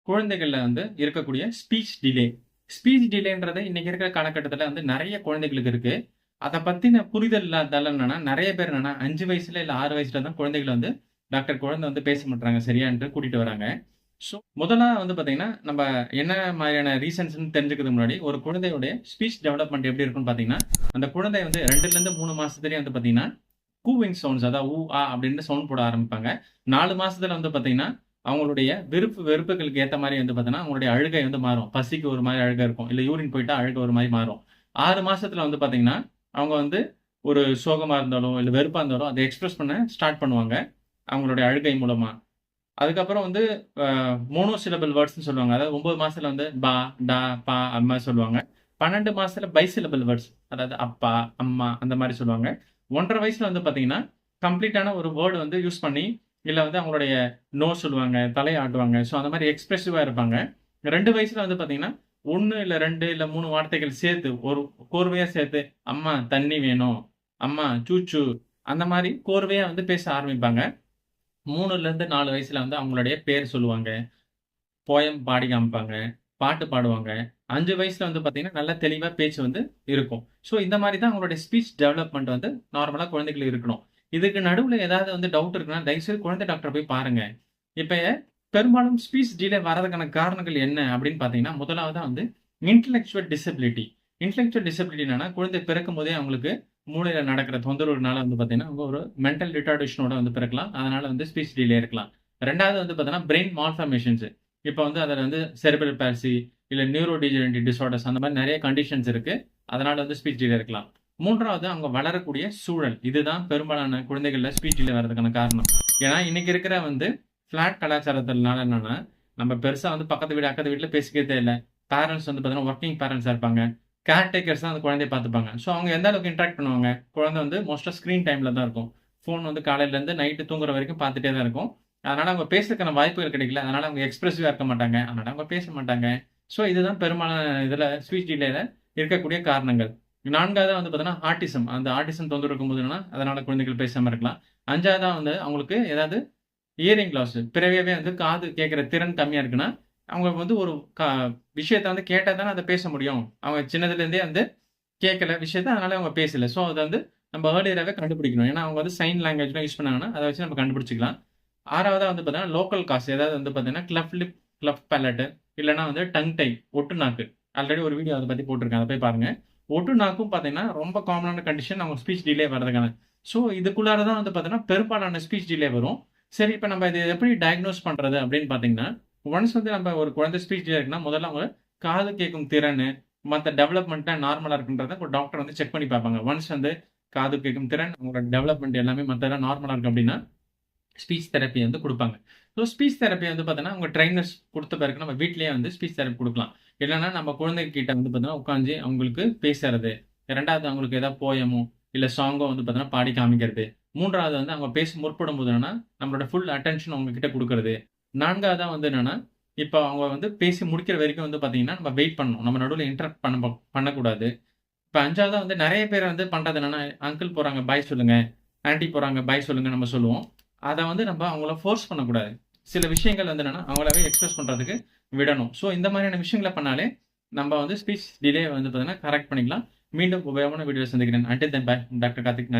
குழந்தைகள்ல வந்து இருக்கக்கூடிய speech delay. Speech டிலேன்றது இன்னைக்கு இருக்கிற காலகட்டத்துல வந்து நெறைய குழந்தைகளுக்கு இருக்கு. அத பத்தின புரிதல் இல்லாததால என்னன்னா, நெறைய பேர் என்னன்னா 5 வயசுல இல்ல 6 வயசுல தான் குழந்தைகள வந்து டாக்டர் குழந்தை வந்து பேச மாட்றாங்க சரியான்ட்டு கூட்டிட்டு வராங்க. ஸோ முதலா வந்து பார்த்தீங்கன்னா, நம்ப என்ன மாரியான ரீசன்ஸ்ன்னு தெரிஞ்சுக்கிறதுக்கு முன்னாடி, ஒரு குழந்தையுடைய ஸ்பீச் டெவலப்மென்ட் எப்படி இருக்கும்னு பார்த்தீங்கன்னா, அந்த குழந்தை வந்து 2லேருந்து 3 மாசத்துலயே வந்து பார்த்தீங்கன்னா, கூவிங் சவுண்ட்ஸ் அதாவது ஊ, ஆ அப்படின்னு சவுண்ட் போட ஆரம்பிப்பாங்க. 4 மாசத்துல வந்து பார்த்தீங்கன்னா, அவங்களுடைய விருப்பு வெறுப்புகளுக்கு ஏத்த மாரி வந்து பார்த்தீங்கன்னா, அவங்களுடைய அழுகை வந்து மாறும். பசிக்கு ஒரு மாரி அழுகை இருக்கும். இல்ல யூரின் போயிட்டா அழுகை ஒரு மாரி மாறும். 6 மாசத்துல வந்து பார்த்தீங்கன்னா, அவங்க வந்து ஒரு சோகமா இருந்தாலும், இல்ல வெறுப்பா இருந்தாலும், அத எக்ஸ்பிரஸ் பண்ண ஸ்டார்ட் பண்ணுவாங்க. அவங்களுடைய அழுகை மூலமா. அதுக்கப்புறம் வந்து அ மோனோ சிலபிள் வேர்ட்ஸ்ன்னு சொல்லுவாங்க. அதாவது 9 மாசத்துல வந்து பா, டா, பா அந்த மாரி சொல்லுவாங்க. 12 மாசத்துல பை சிலபிள் வேர்ட்ஸ் அதாவது அப்பா, அம்மா அந்த மாரி சொல்லுவாங்க. 1 1/2 வயசுல வந்து பார்த்தீங்கன்னா, கம்ப்ளீட்டான ஒரு வேர்ட் வந்து யூஸ் பண்ணி, இல்ல வந்து அவங்களுடைய நோ சொல்லுவாங்க, தலைய ஆட்டுவாங்க. ஸோ அந்த மாரி எக்ஸ்பிரசிவா இருப்பாங்க. 2 வயசுல வந்து பார்த்தீங்கன்னா, 1 இல்ல 2 இல்ல 3 வார்த்தைகள் சேர்த்து, ஒரு கோர்வையா சேர்த்து, அம்மா தண்ணி வேணும், அம்மா சூச்சு அந்த மாரி கோர்வையா வந்து பேச ஆரம்பிப்பாங்க. 3லேருந்து 4 வயசுல வந்து அவங்களுடைய பேர் சொல்லுவாங்க. போயம் பாடி காமிப்பாங்க. பாட்டு பாடுவாங்க. 5 வயசுல வந்து பார்த்தீங்கன்னா, நல்ல தெளிவா பேச்சு வந்து இருக்கும். ஸோ இந்த மாரி தான் அவங்களுடைய ஸ்பீச் டெவலப்மென்ட் வந்து நார்மலா குழந்தைகளுக்கு இருக்கணும். இதுக்கு நடுவுல ஏதாவது வந்து டவுட் இருக்குன்னா, தயவுசெய்து குழந்தை டாக்டர போய் பாருங்க. இப்ப பெரும்பாலும் ஸ்பீச் டிலே வரதுக்கான காரணங்கள் என்ன அப்படின்னு பார்த்தீங்கன்னா, முதலாவதா வந்து இன்டலெக்சுவல் டிசபிலிட்டி. இன்டலெக்சுவல் டிசபிலிட்டி என்னன்னா, குழந்தை பிறக்கும்போதே அவங்களுக்கு மூளையில நடக்கிற தொந்தரவுனால வந்து பார்த்தீங்கன்னா, அவங்க ஒரு மென்டல் ரிட்டார்டேஷனோட வந்து பிறக்கலாம். அதனால வந்து ஸ்பீச் டிலே இருக்கலாம். 2வது வந்து பார்த்தீங்கன்னா, பிரெயின் மால்ஃபார்மேஷன்ஸ். இப்ப வந்து அதுல வந்து செரிப்ரல் பால்சி, இல்ல நியூரோ டிஜெனரேட்டிவ் டிஸார்டர்ஸ் அந்த மாரி நெறைய கண்டிஷன்ஸ் இருக்கு. அதனால வந்து ஸ்பீச் டிலே இருக்கலாம். 3வது அவங்க வளரக்கூடிய சூழல். இதுதான் பெரும்பாலான குழந்தைகள்ல ஸ்பீச் டிலே வர்றதுக்கான காரணம். ஏன்னா, இன்னைக்கு இருக்கிற வந்து ஃபிளாட் கலாச்சாரத்தினால என்னன்னா, நம்ம பெருசா வந்து பக்கத்து வீடு, அக்கத்து வீட்ல பேசிக்கிறதே இல்ல. பேரன்ட்ஸ் வந்து பார்த்தீங்கன்னா, வொர்க்கிங் பேரன்ட்ஸா இருப்பாங்க. கேர் டேக்கர்ஸ் தான் அந்த குழந்தைய பார்த்துப்பாங்க. ஸோ அவங்க எந்த அளவுக்கு இன்டராக்ட் பண்ணுவாங்க? குழந்தை வந்து மோஸ்ட்டா ஸ்க்ரீன் டைம்ல தான் இருக்கும். ஃபோன் வந்து காலையிலேருந்து நைட்டு தூங்குற வரைக்கும் பார்த்துட்டே தான் இருக்கும். அதனால அவங்க பேசுறதுக்கான வாய்ப்புகள் கிடைக்கல. அதனால அவங்க எக்ஸ்பிரசிவா இருக்க மாட்டாங்க. அதனால அவங்க பேச மாட்டாங்க. ஸோ இதுதான் பெரும்பாலான இதுல ஸ்பீச் டிலேல இருக்கக்கூடிய காரணங்கள். 4வதா வந்து பார்த்தீங்கன்னா, ஆட்டிசம். அந்த ஆட்டிசம் தொந்தரவு இருக்கும்போது என்னன்னா, அதனால குழந்தைகள் பேசாம இருக்கலாம். 5வதா வந்து அவங்களுக்கு ஏதாவது ஹியரிங் லாஸ் பிறவியாவே வந்து காது கேட்கிற திறன் கம்மியா இருக்குன்னா, அவங்க வந்து ஒரு விஷயத்த வந்து கேட்டா தானே அத பேச முடியும். அவங்க சின்னதுலேருந்தே வந்து கேட்கல விஷயத்த, அதனால அவங்க பேசல. ஸோ அத வந்து நம்ம ஏர்லியராவே கண்டுபிடிக்கணும். ஏன்னா, அவங்க வந்து சைன் லாங்குவேஜ்லாம் யூஸ் பண்ணாங்கன்னா, அத வச்சு நம்ம கண்டுபிடிச்சுக்கலாம். 6வதா வந்து பார்த்தீங்கன்னா, லோக்கல் காஸ் ஏதாவது வந்து பார்த்தீங்கன்னா, கிளெஃப்ட் லிப், கிளெஃப்ட் பேலட் இல்லன்னா வந்து டங் டை, ஒட்டு நாக்கு. ஆல்ரெடி ஒரு வீடியோ அத பத்தி போட்டுருக்கேன். அத போய் பாருங்க. ஒட்டு நாக்கும் பார்த்தீங்கன்னா, ரொம்ப காமனான கண்டிஷன் அவங்க ஸ்பீச் டிலே வர்றதுக்கான. ஸோ இதுக்குள்ளார தான் வந்து பார்த்தீங்கன்னா, பெரும்பாலான ஸ்பீச் டிலே வரும். சரி, இப்ப நம்ம இத எப்படி டயக்னோஸ் பண்றது அப்படின்னு பார்த்தீங்கன்னா, ஒன்ஸ் வந்து நம்ம ஒரு குழந்தை ஸ்பீச் டிலே இருக்குன்னா, முதல்ல அவங்க காது கேட்கும் திறனு, மத்த டெவலப்மெண்ட்லாம் நார்மலா இருக்குன்றத ஒரு டாக்டர் வந்து செக் பண்ணி பார்ப்பாங்க. ஒன்ஸ் வந்து காது கேட்கும் திறன், அவங்களோட டெவலப்மெண்ட் எல்லாமே மத்ததெல்லாம் நார்மலா இருக்கு அப்படின்னா, ஸ்பீச் தெரப்பி வந்து குடுப்பாங்க. ஸோ ஸ்பீச் தெரப்பி வந்து பார்த்தீங்கன்னா, உங்க ட்ரெய்னர்ஸ் குடுத்த பிறகு நம்ம வீட்லயே வந்து ஸ்பீச் தெரப்பி குடுக்கலாம். இல்லன்னா நம்ம குழந்தைகிட்ட வந்து பார்த்தீங்கன்னா, உட்காந்து அவங்களுக்கு பேசுறது. 2வது அவங்களுக்கு ஏதாவது போயமோ, இல்ல சாங்கோ வந்து பார்த்தீங்கன்னா, பாடி காமிக்கிறது. 3வது வந்து அவங்க பேச முற்படும்போது என்னன்னா, நம்மளோட ஃபுல் அட்டென்ஷன் அவங்க கிட்ட குடுக்குறது. 4வதா வந்து என்னன்னா, இப்ப அவங்க வந்து பேசி முடிக்கிற வரைக்கும் வந்து பார்த்தீங்கன்னா, நம்ம வெயிட் பண்ணணும். நம்ம நடுவுல இன்டரப்ட் பண்ணக்கூடாது. இப்ப 5வதா வந்து நெறைய பேர் வந்து பண்றது என்னன்னா, அங்கிள் போறாங்க பாய் சொல்லுங்க. ஆன்டி போறாங்க பாய் சொல்லுங்க நம்ம சொல்லுவோம். அத வந்து நம்ம அவங்கள ஃபோர்ஸ் பண்ணக்கூடாது. சில விஷயங்கள் வந்து என்னன்னா, அவங்களாவே எக்ஸ்பிரஸ் பண்றதுக்கு விடணும். ஸோ இந்த மாதிரியான விஷயங்கள பண்ணாலே, நம்ம வந்து ஸ்பீச் டிலே வந்து பார்த்தீங்கன்னா, கரெக்ட் பண்ணிக்கலாம். மீண்டும் உபயோகமான வீடியோல சந்திக்கிறேன். அன்டில் தென் பாய். டாக்டர் கார்த்திக்.